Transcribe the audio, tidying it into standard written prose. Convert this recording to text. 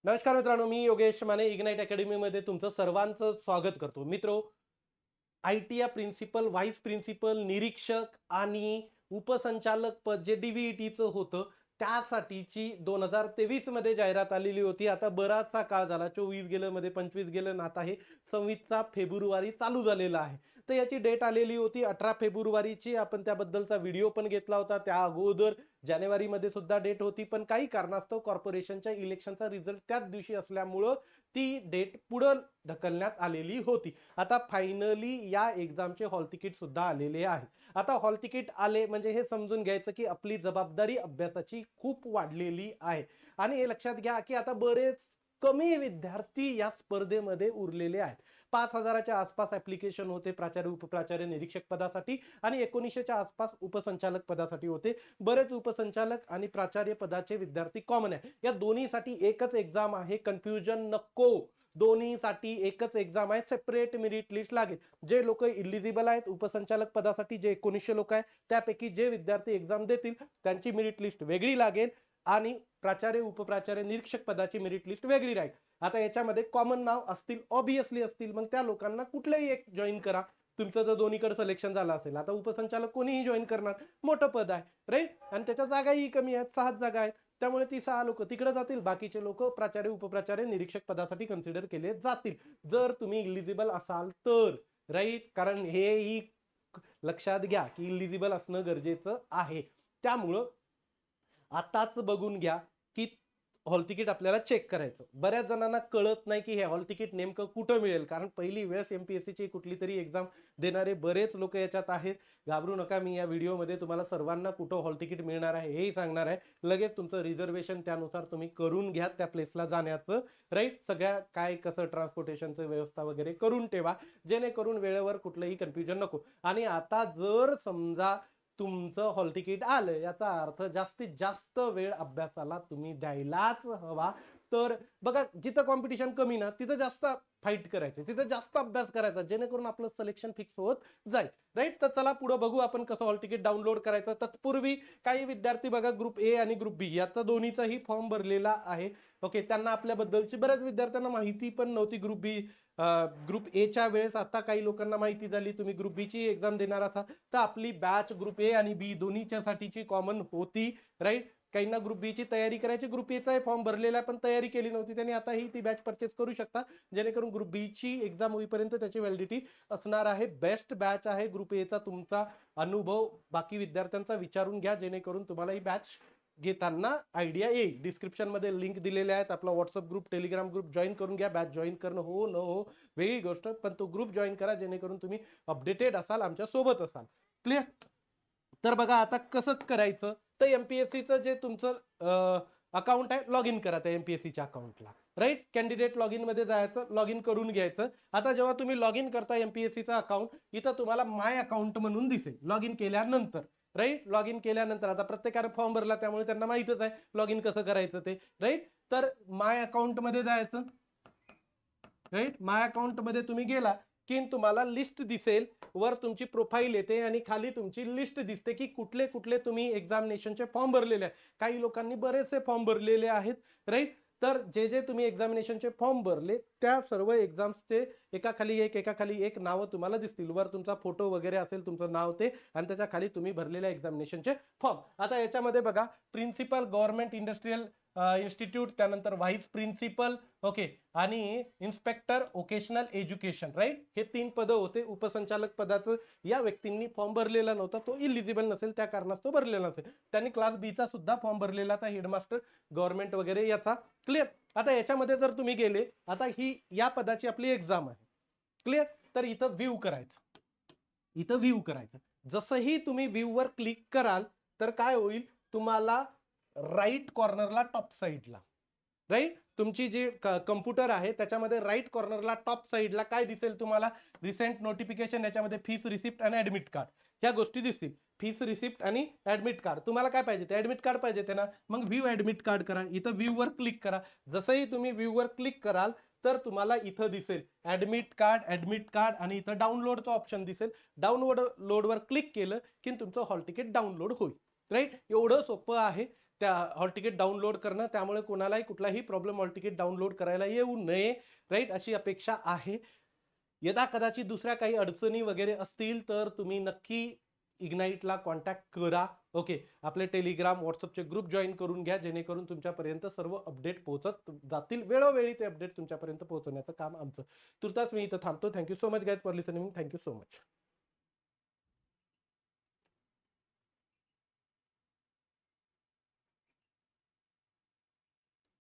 नमस्कार मित्रांनो, मी योगेश माने इग्नाइट अकॅडमीमध्ये तुमचं सर्वांचं स्वागत करतो. मित्रो, आय-टी प्रिन्सिपल, व्हाईस प्रिन्सिपल, निरीक्षक आणि उपसंचालक पद जे डी-व्ही-टीचं होतं, त्यासाठीची 2023 मध्ये जाहिरात आलेली होती. आता बराचसा काळ झाला, 24 गेलं, मध्ये 25 गेलं आणि आता हे 26 फेब्रुवारी चालू झालेला आहे. तर याची डेट आलेली होती 18 फेब्रुवारीची. आपण त्याबद्दलचा व्हिडिओ पण घेतला होता. त्या अगोदर जानेवारीमध्ये सुद्धा डेट होती, पण काही कारणास्तव कॉर्पोरेशनच्या इलेक्शनचा रिझल्ट त्याच दिवशी असल्यामुळं ती डेट पुढं ढकलण्यात आलेली होती. आता फायनली या एक्झामचे हॉल तिकीट सुद्धा आलेले आहे. आता हॉल तिकीट आले म्हणजे हे समजून घ्यायचं की आपली जबाबदारी अभ्यासाची खूप वाढलेली आहे. आणि हे लक्षात घ्या की आता बरेच कमी विद्यार्थी या स्पर्धेमध्ये उरलेले आहेत. 5,000च्या आसपास ऍप्लिकेशन होते प्राचार्य, उपप्राचार्य, निरीक्षक पदासाठी आणि 1900च्या आसपास उपसंचालक पदासाठी होते. बरेच उपसंचालक आणि प्राचार्य पदाचे विद्यार्थी कॉमन आहे. या दोन्हीसाठी एकच एक्झाम आहे, कन्फ्युजन नको. दोन्हीसाठी एकच एक्झाम आहे, सेपरेट मेरिट लिस्ट लागेल. जे लोक इलिजिबल आहेत उपसंचालक पदासाठी, जे 1900 लोक आहेत, त्यापैकी जे विद्यार्थी एक्झाम देतील त्यांची मेरिट लिस्ट वेगळी लागेल आणि प्राचार्य, उपप्राचार्य, निरीक्षक पदाची मेरिट लिस्ट वेगळी राहील. आता याच्यामध्ये कॉमन नाव असतील, ऑब्विसली असतील, मग त्या लोकांना कुठलेही एक जॉईन करा. तुमचं जर दोन्हीकडे सिलेक्शन झालं असेल, आता उपसंचालक कोणीही जॉईन करणार, मोठं पद आहे राईट, आणि त्याच्या जागाही कमी आहेत, 6 जागा आहेत. त्यामुळे ती 6 लोक तिकडे जातील, बाकीचे लोक प्राचार्य, उपप्राचार्य, निरीक्षक पदासाठी कन्सिडर केले जातील, जर तुम्ही इलिजिबल असाल तर. राईट, कारण हेही लक्षात घ्या की इलिजिबल असणं गरजेचं आहे. त्यामुळं आताच बघून घ्या की हॉल तिकीट आपल्याला चेक करायचं. बऱ्याच जणांना कळत नाही की हे हॉल तिकीट नेमकं कुठं मिळेल, कारण पहिली वेळेस एमपीएससीची कुठली तरी एक्झाम देणारे बरेच लोक याच्यात आहेत. घाबरू नका, मी या व्हिडिओमध्ये तुम्हाला सर्वांना कुठं हॉल तिकीट मिळणार आहे हेही सांगणार आहे. लगेच तुमचं रिझर्वेशन त्यानुसार तुम्ही करून घ्या त्या प्लेसला जाण्याचं. राईट, सगळ्या काय कसं ट्रान्सपोर्टेशनचं व्यवस्था वगैरे करून ठेवा, जेणेकरून वेळेवर कुठलंही कन्फ्युजन नको. आणि आता जर समजा तुमचं हॉल तिकीट आलं, याचा अर्थ जास्तीत जास्त वेळ अभ्यासाला तुम्ही द्यायलाच हवा. तर बघा, जिथं कॉम्पिटिशन कमी ना तिथं जास्त फाईट करायचं, तिथं जास्त अभ्यास करायचा, जेणेकरून आपलं सिलेक्शन फिक्स होत जाईल. राईट, तर चला पुढे बघू आपण कसं हॉल तिकीट डाउनलोड करायचं. तत्पूर्वी काही विद्यार्थी बघा, ग्रुप ए आणि ग्रुप बी याचा दोन्हीचाही फॉर्म भरलेला आहे. ओके, त्यांना आपल्याबद्दलची बऱ्याच विद्यार्थ्यांना माहिती पण नव्हती ग्रुप एच्या वेळेस. आता काही लोकांना माहिती झाली. तुम्ही ग्रुप बी ची एक्झाम देणार असाल तर आपली बॅच ग्रुप ए आणि बी दोन्हीच्या साठीची कॉमन होती. राईट, काहींना ग्रुप बी ची तयारी करायची, ग्रुप एचा फॉर्म भरलेला पण तयारी केली नव्हती, त्यांनी आताही ती बॅच परचेस करू शकता, जेणेकरून ग्रुप बी ची एक्झाम होईपर्यंत त्याची व्हॅलिडिटी असणार आहे. बेस्ट बॅच आहे ग्रुप एचा. तुमचा अनुभव बाकी विद्यार्थ्यांचा विचारून घ्या, जेणेकरून तुम्हाला ही बॅच घेताना आयडिया येईल. डिस्क्रिप्शन मध्ये लिंक दिलेले आहेत, आपला WhatsApp group, Telegram group join करून घ्या. बॅच जॉईन करणं हो न हो वेगळी गोष्ट, पण तो ग्रुप जॉईन करा, जेणेकरून तुम्ही अपडेटेड असाल, आमच्या सोबत असाल. क्लिअर? तर बघा आता कसं करायचं. तर एमपीएससीचं जे तुमचं अकाउंट आहे, लॉग इन करा त्या एमपीएससीच्या अकाउंटला. राईट, कॅन्डिडेट लॉग इन मध्ये जायचं, लॉग इन करून घ्यायचं. आता जेव्हा तुम्ही लॉग इन करता एमपीएससीचा अकाउंट, इथं तुम्हाला माय अकाउंट म्हणून दिसेल लॉग इन केल्यानंतर. राईट, लॉग इन केल्यानंतर आता प्रत्येकाने फॉर्म भरला त्यामुळे त्यांना माहितच आहे लॉग इन कसं करायचं ते. राईट, तर माय अकाउंट मध्ये जायचं. राईट, माय अकाउंट मध्ये तुम्ही गेला की तुम्हाला लिस्ट दिसेल. वर तुमची प्रोफाईल येते आणि खाली तुमची लिस्ट दिसते की कुठले कुठले तुम्ही एक्झामिनेशनचे फॉर्म भरलेले आहेत. काही लोकांनी बरेचसे फॉर्म भरलेले आहेत. राईट, तर जे जे तुम्ही एक्झामिनेशनचे फॉर्म भरले त्या सर्व एक्झाम्सचे एकाखाली एक नावं तुम्हाला दिसतील. वर तुमचा फोटो वगैरे असेल, तुमचं नाव ते, आणि त्याच्या खाली तुम्ही भरलेल्या एक्झामिनेशनचे फॉर्म. आता याच्यामध्ये बघा, प्रिन्सिपल गव्हर्नमेंट इंडस्ट्रियल इन्स्टिट्यूट, त्यानंतर व्हाईस प्रिन्सिपल, ओके, आणि इन्स्पेक्टर वोकेशनल एज्युकेशन. राईट, हे 3 पदं होते. उपसंचालक पदाचं या व्यक्तींनी फॉर्म भरलेला नव्हता, तो इलिजिबल नसेल त्या कारणास्तव भरलेला नसेल. त्यांनी क्लास बी चा सुद्धा फॉर्म भरलेला होता, हेडमास्टर गव्हर्नमेंट वगैरे याचा. क्लिअर? आता याच्यामध्ये जर तुम्ही गेले, आता ही या पदाची आपली एक्झाम आहे. क्लिअर? तर इथं व्ह्यू करायचं, इथं व्ह्यू करायचं. जसंही तुम्ही व्ह्यू वर क्लिक कराल तर काय होईल, तुम्हाला राईट कॉर्नरला टॉप साईडला, राईट, तुमची जी कम्प्युटर आहे त्याच्यामध्ये राईट कॉर्नरला टॉप साईडला काय दिसेल तुम्हाला, रिसेंट नोटिफिकेशन, याच्यामध्ये फीस रिसिप्ट आणि ऍडमिट कार्ड ह्या गोष्टी दिसतील. फीस रिसिप्ट आणि ऍडमिट कार्ड, तुम्हाला काय पाहिजे ते ऍडमिट कार्ड पाहिजे ते ना, मग व्ह्यू ऍडमिट कार्ड करा. इथं व्ह्यू वर क्लिक करा. जसंही तुम्ही व्ह्यू वर क्लिक कराल तर तुम्हाला इथं दिसेल ऍडमिट कार्ड आणि इथं डाउनलोडचं ऑप्शन दिसेल. डाउनलोड वर क्लिक केलं की तुमचं हॉल तिकीट डाउनलोड होईल. राईट, एवढं सोपं आहे. त्या हॉल तिकीट डाउनलोड करणं, त्यामुळे कोणालाही कुठलाही प्रॉब्लेम हॉल तिकीट डाउनलोड करायला येऊ नये, राईट, अशी अपेक्षा आहे. यदा कदाचित दुसऱ्या काही अडचणी वगैरे असतील तर तुम्ही नक्की इग्नाइटला कॉन्टॅक्ट करा. ओके, आपले टेलिग्राम व्हॉट्सअपचे ग्रुप जॉईन करून घ्या, जेणेकरून तुमच्यापर्यंत सर्व अपडेट पोहोचत जातील. वेळोवेळी ते अपडेट तुमच्यापर्यंत पोहोचवण्याचं काम आमचं. तुर्तास मी इथं थांबतो. Thank you so much guys for listening. Thank you so much.